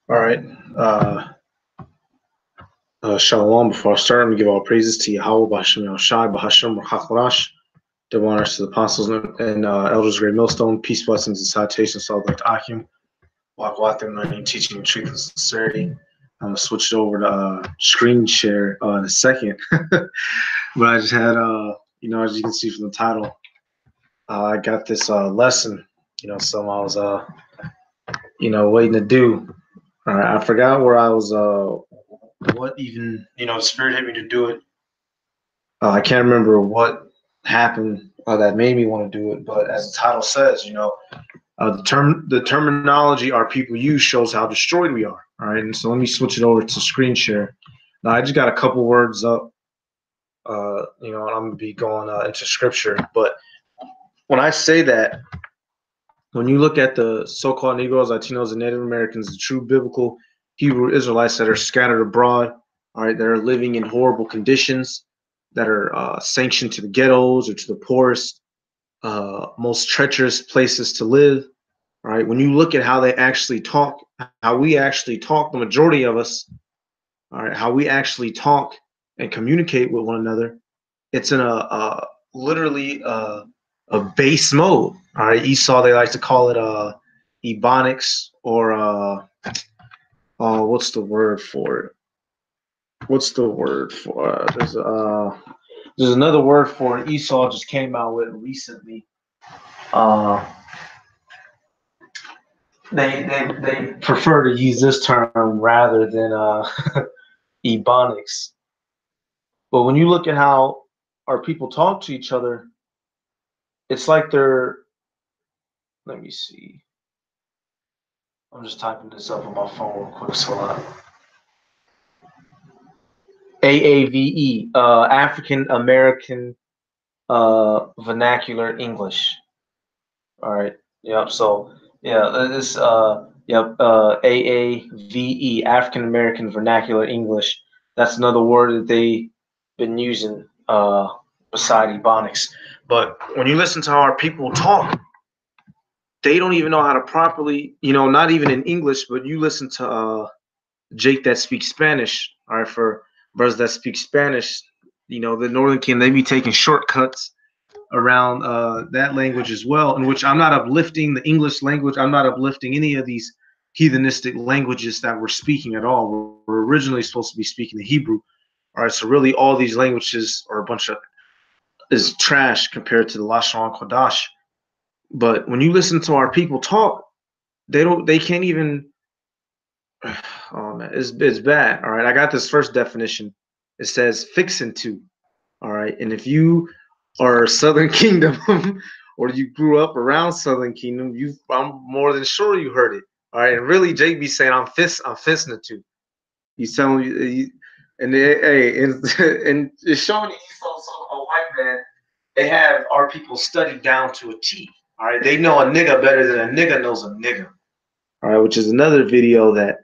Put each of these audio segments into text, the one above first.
All right. Shalom. Before I start, I'm going to give all praises to Yahweh, B'Hashem Yahushai, B'Hashem Rachakarash. Give honors to the apostles and elders, great millstone. Peace, blessings, and salutations to all the Akim. Walk with them, learning, teaching, and truth and sincerity. I'm going to switch it over to screen share in a second. But I just had, as you can see from the title, I got this lesson, something I was, waiting to do. All right. I forgot where I was, what even, the spirit hit me to do it. I can't remember what happened that made me want to do it, but as the title says, the terminology our people use shows how destroyed we are. All right, and so let me switch it over to screen share. Now I just got a couple words up, and I'm gonna be going into scripture. But when I say that, when you look at the so-called Negroes, Latinos, and Native Americans, the true biblical Hebrew Israelites that are scattered abroad, all right, that are living in horrible conditions, that are sanctioned to the ghettos or to the poorest, most treacherous places to live. All right, when you look at how they actually talk, how we actually talk, the majority of us, all right, how we actually talk and communicate with one another, it's in a literally a base mode. All right, Esau, they like to call it ebonics or what's the word for it? What's the word for there's another word for it Esau just came out with recently. Uh, they prefer to use this term rather than ebonics. But when you look at how our people talk to each other, it's like they're. Let me see. I'm just typing this up on my phone real quick. So AAVE, African American Vernacular English. All right. Yep. So yeah, this AAVE, African American Vernacular English. That's another word that they've been using beside Ebonics. But when you listen to how our people talk, they don't even know how to properly, not even in English, but you listen to Jake that speaks Spanish. All right, for brothers that speak Spanish, the Northern King, they be taking shortcuts around that language as well, in which I'm not uplifting the English language. I'm not uplifting any of these heathenistic languages that we're speaking at all. We're originally supposed to be speaking the Hebrew. All right, so really all these languages are a bunch of is trash compared to the Lashon Kodash. But when you listen to our people talk, they can't even. Oh man, it's bad. All right, I got this first definition. It says fixing to. All right, and if you are Southern Kingdom or you grew up around Southern Kingdom, I'm more than sure you heard it. All right, and really, Jake be saying I'm fisting it to. He's telling you, and hey, and it's showing you he's also a white man. They have our people studied down to a T. All right, they know a nigga better than a nigga knows a nigga. All right, which is another video that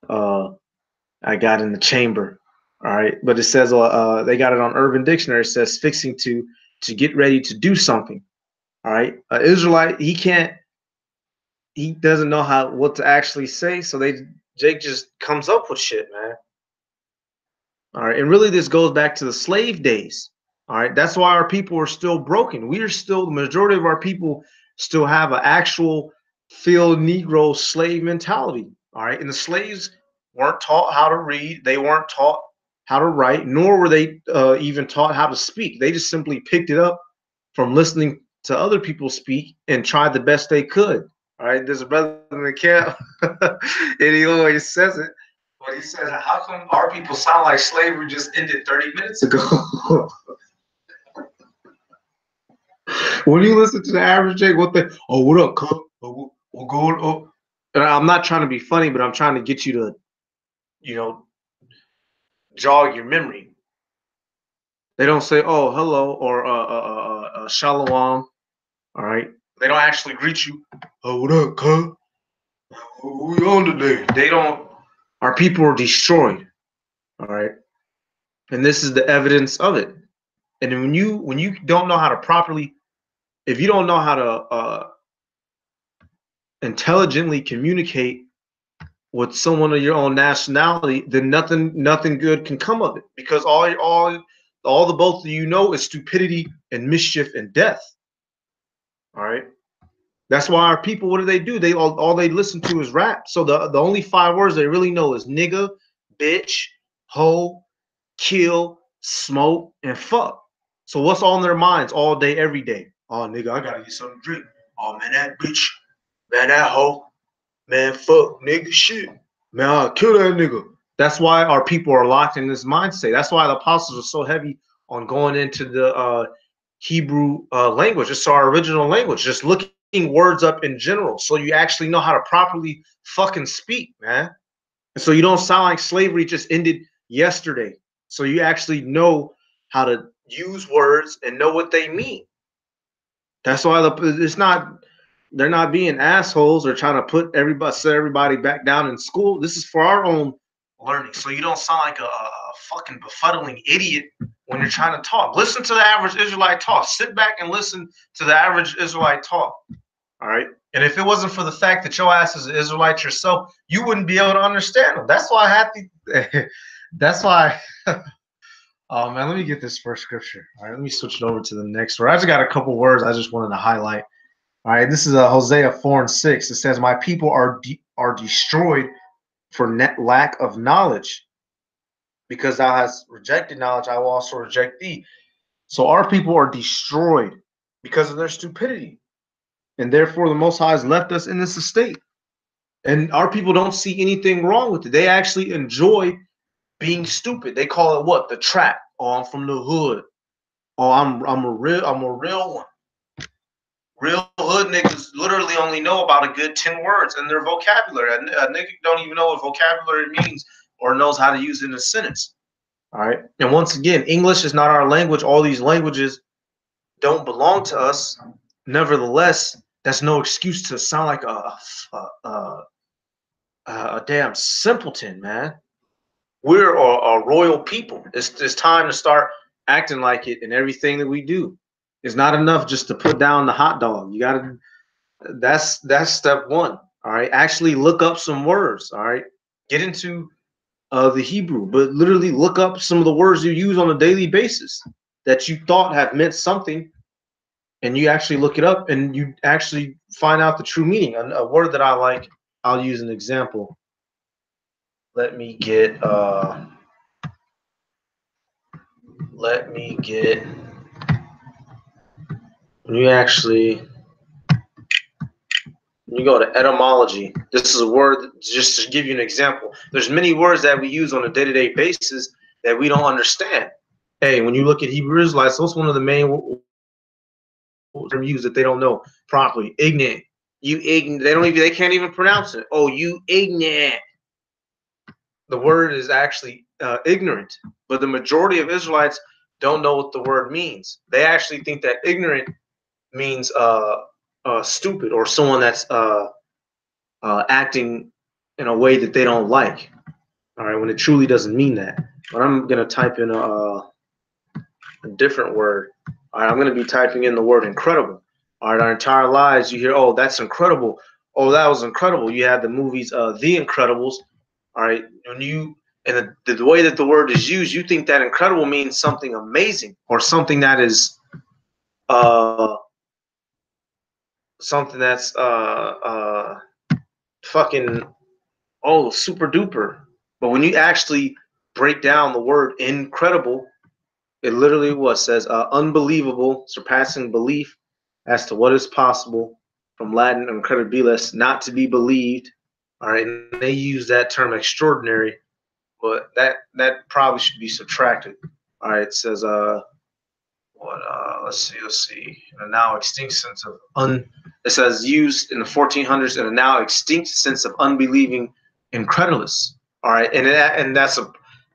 I got in the chamber. All right, but it says they got it on Urban Dictionary. It says fixing to get ready to do something. All right, Israelite he doesn't know what to actually say, so Jake just comes up with shit, man. All right, and really this goes back to the slave days. All right, that's why our people are still broken. We are still the majority of our people still have an actual field Negro slave mentality. All right, and the slaves weren't taught how to read. They weren't taught how to write, nor were they even taught how to speak. They just simply picked it up from listening to other people speak and tried the best they could. All right, there's a brother in the camp, and he always says it. But he says, "How come our people sound like slavery just ended 30 minutes ago?" When you listen to the average Jake, what up, cuz? What going on? And I'm not trying to be funny, but I'm trying to get you to, you know, jog your memory. They don't say, "Oh, hello" or "Shalom." All right. They don't actually greet you. "Oh, what up, cuz? What we on today?" They don't. Our people are destroyed. All right. And this is the evidence of it. And when you don't know how to properly, if you don't know how to intelligently communicate with someone of your own nationality, then nothing good can come of it, because all the both of you know is stupidity and mischief and death. All right. That's why our people, what do? They all they listen to is rap. So the only 5 words they really know is nigga, bitch, hoe, kill, smoke, and fuck. So what's on their minds all day, every day? Oh nigga, I gotta get something to drink. Oh man, that bitch, man, that hoe, man, fuck, nigga, shit. Man, I'll kill that nigga. That's why our people are locked in this mindset. That's why the apostles are so heavy on going into the Hebrew language. It's our original language. Just looking words up in general, so you actually know how to properly fucking speak, man. And so you don't sound like slavery just ended yesterday. So you actually know how to use words and know what they mean. That's why it's not, they're not being assholes or trying to put everybody, set everybody back down in school. This is for our own learning, so you don't sound like a fucking befuddling idiot when you're trying to talk. Listen to the average Israelite talk. Sit back and listen to the average Israelite talk. All right. And if it wasn't for the fact that your ass is an Israelite yourself, you wouldn't be able to understand them. That's why I have to. That's why. Oh man, let me get this first scripture. All right, let me switch it over to the next word. I just got a couple words I just wanted to highlight. All right, this is Hosea 4:6. It says, "My people are destroyed for lack of knowledge. Because thou hast rejected knowledge, I will also reject thee." So our people are destroyed because of their stupidity. And therefore the Most High has left us in this estate. And our people don't see anything wrong with it. They actually enjoy being stupid. They call it what? The trap. Oh, I'm from the hood. Oh, I'm a real one. Real hood niggas literally only know about a good 10 words in their vocabulary. A nigga don't even know what vocabulary means or knows how to use it in a sentence. All right. And once again, English is not our language. All these languages don't belong to us. Nevertheless, that's no excuse to sound like a damn simpleton, man. We're a royal people. It's time to start acting like it in everything that we do. It's not enough just to put down the hot dog. You gotta. That's step one. All right. Actually, look up some words. All right. Get into the Hebrew, but literally look up some of the words you use on a daily basis that you thought have meant something, and you actually look it up and you actually find out the true meaning. A word that I like, I'll use an example. Let me get when you go to etymology, this is a word, just to give you an example. There's many words that we use on a day-to-day basis that we don't understand. Hey, when you look at Hebrew Israelites, what's one of the main terms used that they don't know properly? Ignorant. You ignorant. They can't even pronounce it. Oh, you ignorant. The word is actually ignorant, but the majority of Israelites don't know what the word means. They actually think that ignorant means stupid, or someone that's acting in a way that they don't like. All right, when it truly doesn't mean that. But I'm gonna type in a different word. All right, I'm gonna be typing in the word incredible. All right, our entire lives you hear, oh, that's incredible. Oh, that was incredible. You had the movies, The Incredibles. All right, when you and the way that the word is used, you think that incredible means something amazing or something that is something that's fucking super duper. But when you actually break down the word incredible, it literally says unbelievable, surpassing belief as to what is possible, from Latin incredibilis, not to be believed. All right, and they use that term extraordinary, but that probably should be subtracted. All right, it says let's see, in a now extinct sense of it says used in the 1400s in a now extinct sense of unbelieving incredulous. All right, and that's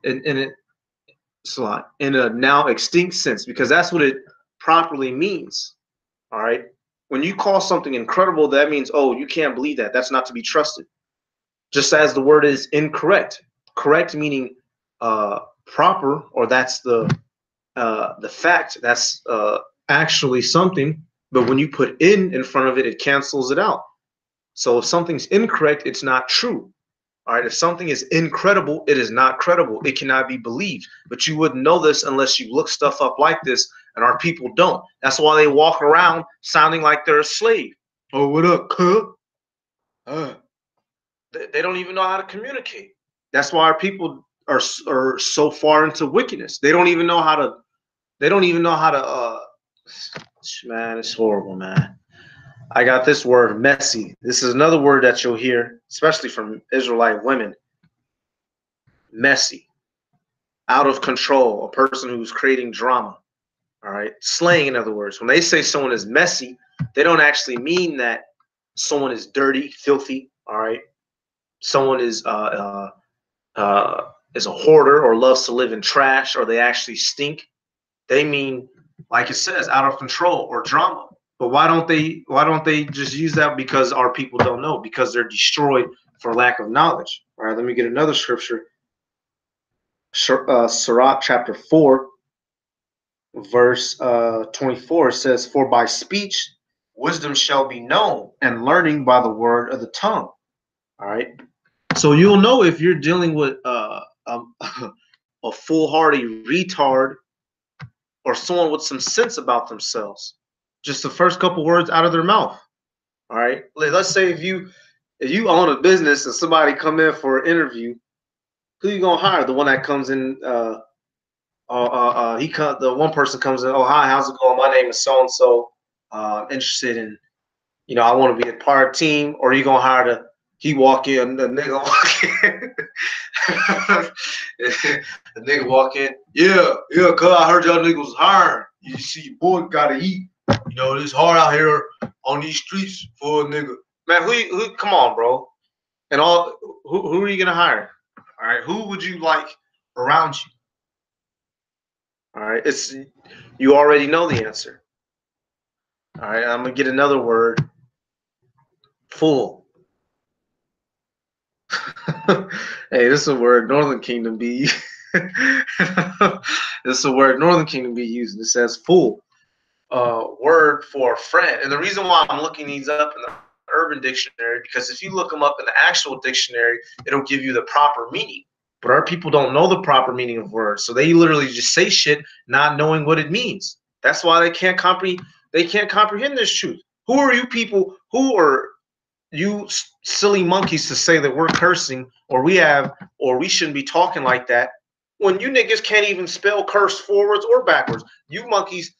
in a now extinct sense, because that's what it properly means. All right, when you call something incredible, that means, oh, you can't believe that. That's not to be trusted. Just as the word is incorrect. Correct meaning proper, or that's the fact. That's actually something. But when you put in front of it, it cancels it out. So if something's incorrect, it's not true. All right. If something is incredible, it is not credible. It cannot be believed. But you wouldn't know this unless you look stuff up like this, and our people don't. That's why they walk around sounding like they're a slave. Oh, what up, cuh? They don't even know how to communicate. That's why our people are so far into wickedness. They don't even know how to. They don't even know how to. Man, it's horrible, man. I got this word, messy. This is another word that you'll hear, especially from Israelite women. Messy, out of control, a person who's creating drama. All right, slang, in other words. When they say someone is messy, they don't actually mean that someone is dirty, filthy. All right, someone is a hoarder or loves to live in trash, or they actually stink. They mean, like it says, out of control or drama. But why don't they just use that? Because our people don't know, because they're destroyed for lack of knowledge. All right, let me get another scripture. Sirach chapter 4, verse 24 says, "For by speech wisdom shall be known, and learning by the word of the tongue." All right. So you'll know if you're dealing with a foolhardy retard or someone with some sense about themselves. Just the first couple words out of their mouth. All right. Let's say if you own a business and somebody come in for an interview, who you gonna hire? The one that comes in. The one person comes in. Oh, hi, how's it going? My name is so and so. Interested in, I want to be a part of the team. Or you gonna hire he walk in, the nigga walk in. The nigga walk in. Yeah, cuz I heard y'all niggas was hiring. You see, your boy gotta eat. It's hard out here on these streets for a nigga. Man, who come on, bro. And who are you gonna hire? All right, who would you like around you? All right, you already know the answer. All right, I'm gonna get another word. Fool. Hey, this is a word Northern Kingdom be. This is a word Northern Kingdom be using. It says fool. Word for friend. And the reason why I'm looking these up in the Urban Dictionary, because if you look them up in the actual dictionary, it'll give you the proper meaning. But our people don't know the proper meaning of words, so they literally just say shit not knowing what it means. That's why they can't comprehend this truth. Who are you people? Who are you silly monkeys to say that we're cursing or we shouldn't be talking like that when you niggas can't even spell curse forwards or backwards? You monkeys,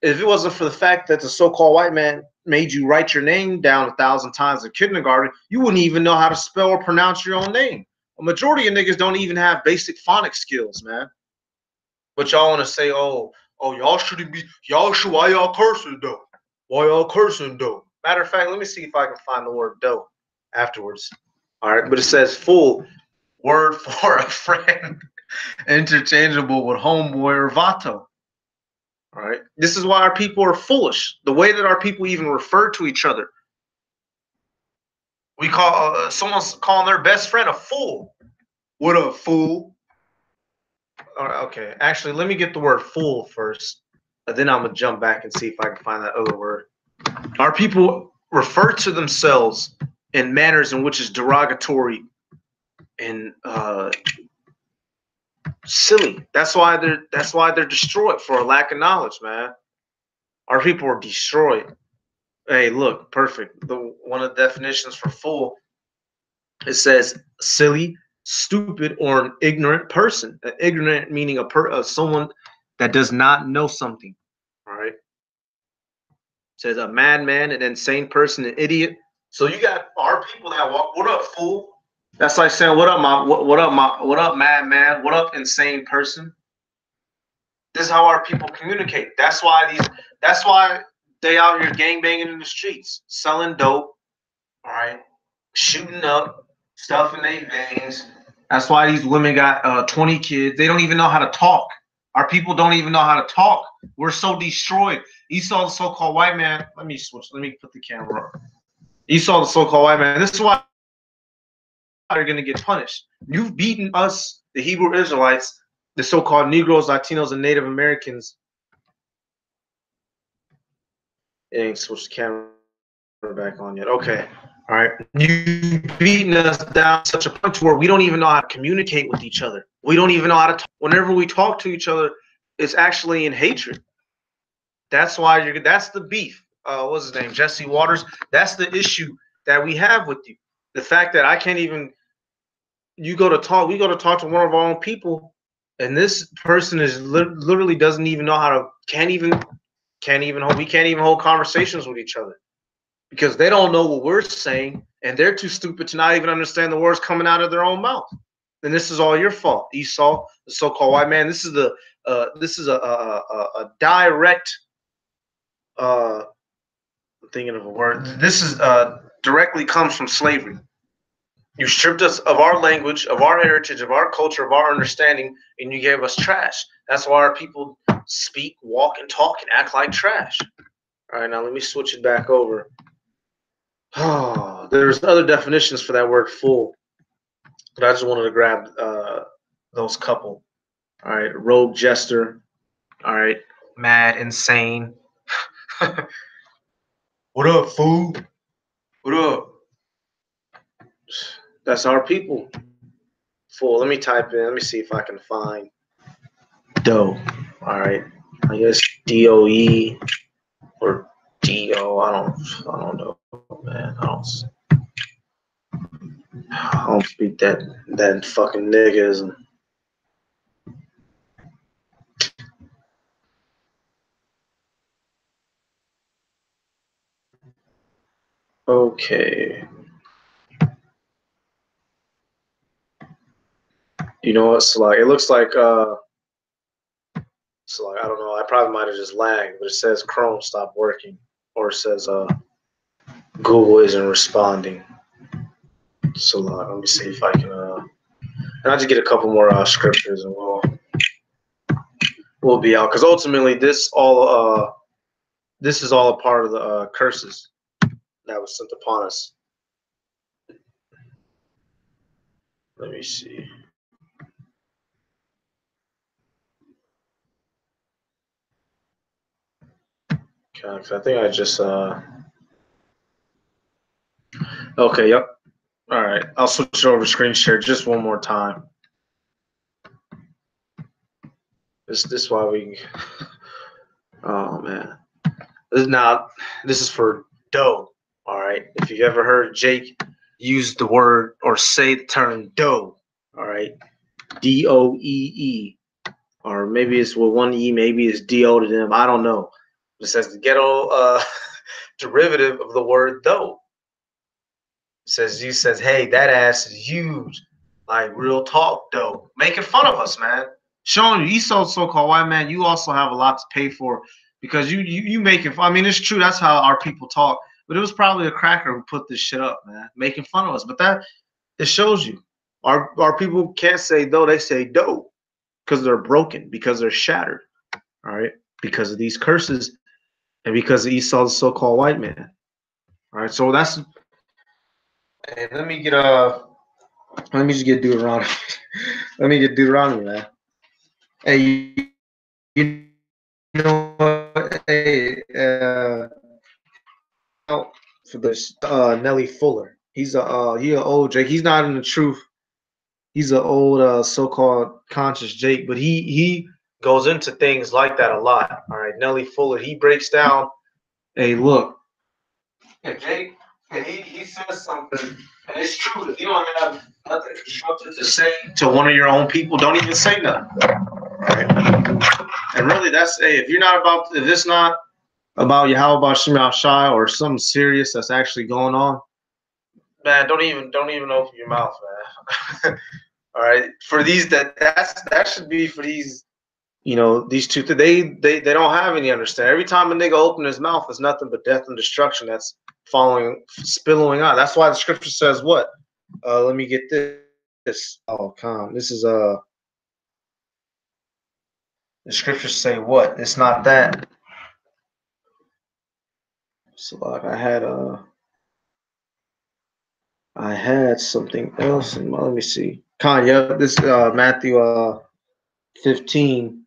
if it wasn't for the fact that the so-called white man made you write your name down 1,000 times in kindergarten, you wouldn't even know how to spell or pronounce your own name. A majority of niggas don't even have basic phonics skills, man. But y'all want to say, oh, y'all shouldn't be, why y'all cursing though? Why y'all cursing though? Matter of fact, let me see if I can find the word dough afterwards. All right, but it says fool, word for a friend, interchangeable with homeboy or vato. All right, this is why our people are foolish. The way that our people even refer to each other. We call someone's calling their best friend a fool. What up, fool? All right, okay, actually, let me get the word fool first, and then I'm gonna jump back and see if I can find that other word. Our people refer to themselves in manners in which is derogatory and silly. That's why they're destroyed, for a lack of knowledge, man. Our people are destroyed. Hey, look, perfect. One of the definitions for fool, it says silly, stupid, or an ignorant person. An ignorant meaning someone that does not know something. All right. It says a madman, an insane person, an idiot. So you got our people that walk. What up, fool? That's like saying, "What up, what up, madman? What up, insane person?" This is how our people communicate. That's why they out here gangbanging in the streets, selling dope, all right, shooting up, stuff in their veins. That's why these women got 20 kids. They don't even know how to talk. Our people don't even know how to talk. We're so destroyed. You saw the so-called white man. Let me switch. Let me put the camera up. You saw the so-called white man. This is why they're going to get punished. You've beaten us, the Hebrew Israelites, the so-called Negroes, Latinos, and Native Americans. It ain't switched the camera back on yet. Okay. All right, you beating us down to such a point where we don't even know how to communicate with each other. We don't even know how to talk. Whenever we talk to each other, it's actually in hatred. That's why that's the beef. What's his name? Jesse Waters. That's the issue that we have with you. The fact that I can't even we go to talk to one of our own people, and this person is literally doesn't even know how to we can't even hold conversations with each other because they don't know what we're saying and they're too stupid to not even understand the words coming out of their own mouth. And this is all your fault, Esau, the so-called white man. This is a direct I'm thinking of a word. This is directly comes from slavery. You stripped us of our language, of our heritage, of our culture, of our understanding, and you gave us trash. That's why our people speak, walk, and talk and act like trash. All right, now let me switch it back over. Oh, there's other definitions for that word "fool," but I just wanted to grab those couple. All right, rogue jester. All right, mad, insane. What up, fool? What up? That's our people. Fool. Let me type in. Let me see if I can find doe. All right. I guess DOE or DO. I don't know, man. I don't speak that fucking niggism. Okay. You know what? It's like it looks like it's like I don't know. I probably might have just lagged, but it says Chrome stopped working, or it says Google isn't responding. So let me see if I can and I'll just get a couple more scriptures and we'll be out because ultimately this is all a part of the curses that was sent upon us. Let me see. Okay, I think I just okay, yep. All right, I'll switch over screen share just one more time. This why we. Oh man, this is for doe. All right, if you've ever heard Jake use the word or say the term doe, all right, DOEE, or maybe it's with one E, maybe it's DO to them. I don't know. It says the ghetto derivative of the word doe. Says, hey, that ass is huge. Like real talk, though. Making fun of us, man. Showing you, Esau, so-called white man, you also have a lot to pay for because you making fun. I mean, it's true. That's how our people talk. But it was probably a cracker who put this shit up, man, making fun of us. But that it shows you, our people can't say though. They say dough because they're broken, because they're shattered. All right, because of these curses and because of Esau, the so-called white man. All right, so that's. Hey, let me just get Deuteronomy. Let me get Deuteronomy, man. Hey, you know what? Hey, for this Nelly Fuller. He's an old Jake. He's not in the truth. He's an old so-called conscious Jake, but he goes into things like that a lot. All right, Nelly Fuller. He breaks down. Hey, look. Yeah, Jake, and he says something, and it's true. If you don't have nothing constructive to say to one of your own people, don't even say nothing. Right? And really, that's if you're not about, if it's not about Yahweh about Shemal Shai or something serious that's actually going on, man, don't even open your mouth, man. All right, for these that should be for these. You know, these two, they don't have any understanding. Every time a nigga open his mouth, it's nothing but death and destruction that's spillowing out. That's why the scripture says what? Let me get this. Oh, calm. This is the scriptures say what? It's not that. So like I had something else in my, let me see. Yep, this Matthew 15.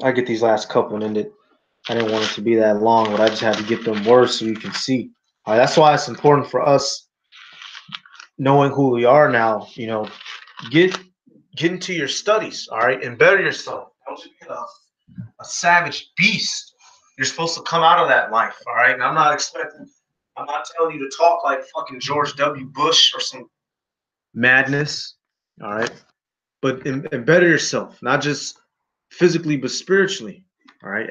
I get these last couple and ended. I didn't want it to be that long, but I just had to get them words so you can see. That's why it's important for us knowing who we are now. Get get into your studies, all right, and better yourself. Don't you be a savage beast. You're supposed to come out of that life, all right? And I'm not telling you to talk like fucking George W. Bush or some madness, all right? But and better yourself, not just physically, but spiritually, all right?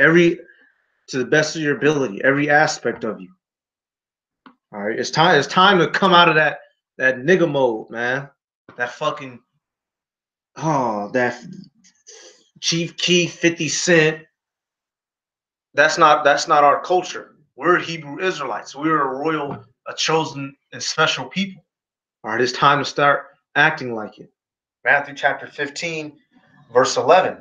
To the best of your ability, every aspect of you, all right? It's time to come out of that nigga mode, man. That fucking, that Chief Keef, 50 Cent. That's not our culture. We're Hebrew Israelites. We're a chosen and special people. All right, it's time to start acting like it. Matthew chapter 15, verse 11.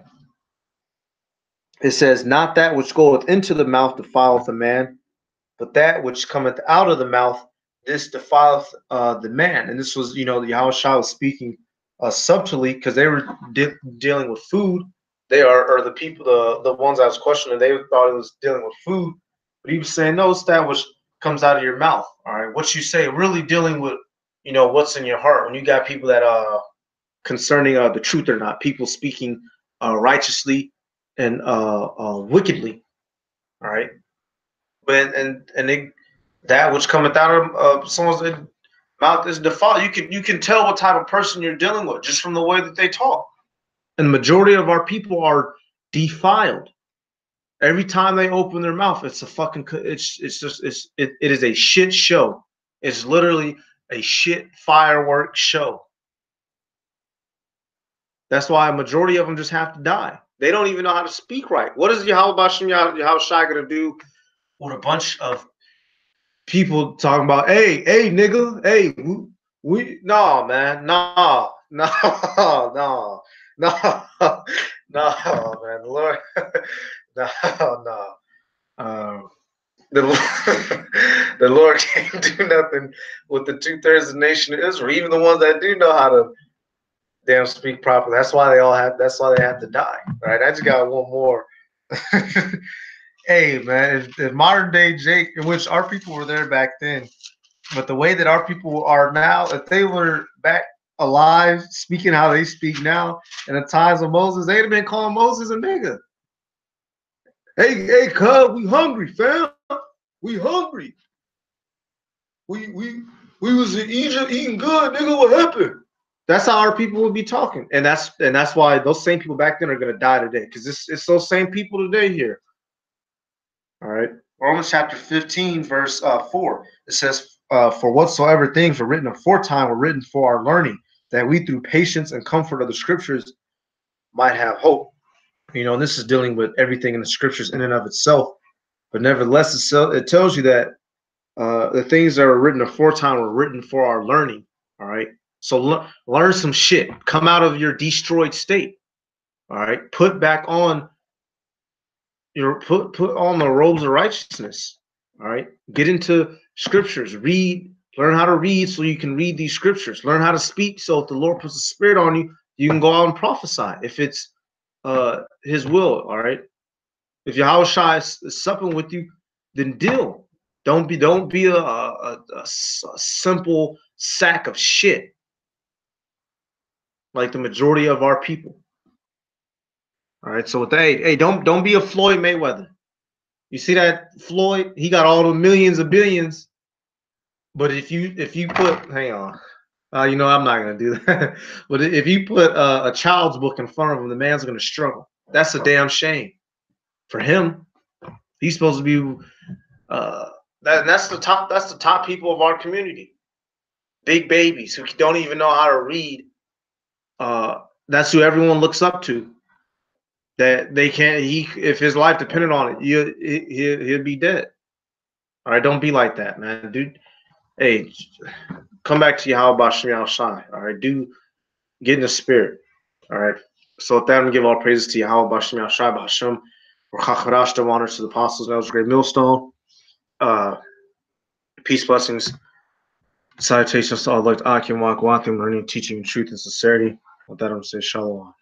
It says, "Not that which goeth into the mouth defileth a man, but that which cometh out of the mouth, this defileth the man." And this was, Yahushua was speaking subtly, because they were dealing with food. They are the people, the ones I was questioning, they thought it was dealing with food. But he was saying, no, it's that which comes out of your mouth. All right, what you say, really dealing with, what's in your heart. When you got people that concerning the truth or not, people speaking righteously and wickedly. All right, but that which cometh out of someone's mouth is defiled. You can tell what type of person you're dealing with just from the way that they talk. And the majority of our people are defiled. Every time they open their mouth, it's a fucking, it is a shit show. It's literally a shit fireworks show. That's why a majority of them just have to die. They don't even know how to speak right. What is Yahweh Shai gonna do with a bunch of people talking about, hey, nigga, hey, no, man, no, no, no, no, no, man, Lord, no, no. The Lord can't do nothing with the 2/3 of the nation of Israel, even the ones that do know how to damn speak properly. That's why they have to die. Right? I just got one more. Hey man, if modern day Jake, in which our people were there back then, but the way that our people are now, if they were back alive, speaking how they speak now, in the times of Moses, they'd have been calling Moses a nigga. Hey, cub, we hungry, fam. We hungry. We was in Egypt eating good, nigga. What happened? That's how our people would be talking, and that's why those same people back then are gonna die today, because it's those same people today here. All right, Romans chapter 15, verse 4. It says, "For whatsoever things were written aforetime were written for our learning, that we through patience and comfort of the scriptures might have hope." And this is dealing with everything in the scriptures in and of itself, but nevertheless, it tells you that the things that are written aforetime were written for our learning. All right. So learn some shit. Come out of your destroyed state. All right. Put back on put on the robes of righteousness. All right. Get into scriptures. Read. Learn how to read so you can read these scriptures. Learn how to speak so if the Lord puts a spirit on you, you can go out and prophesy if it's His will. All right. If Yahushua is supping with you, then deal. Don't be a simple sack of shit like the majority of our people. All right. So with that, hey, don't be a Floyd Mayweather. You see that Floyd? He got all the millions of billions. But if you put, hang on, I'm not gonna do that. But if you put a child's book in front of him, the man's gonna struggle. That's a damn shame for him. He's supposed to be. That's the top people of our community. Big babies who don't even know how to read. That's who everyone looks up to. That they can't. If his life depended on it, he'll be dead. All right, don't be like that, man, dude. Hey, come back to Yahweh Shem Shai. All right, get in the spirit. All right. So with that, I'm gonna give all praises to Yahweh Shem Shai B'Hashem. Honors to the apostles. That was a great millstone. Peace, blessings, salutations to all like Akim Wak Watham, learning, teaching, truth, and sincerity. With that, I'm gonna say shalom.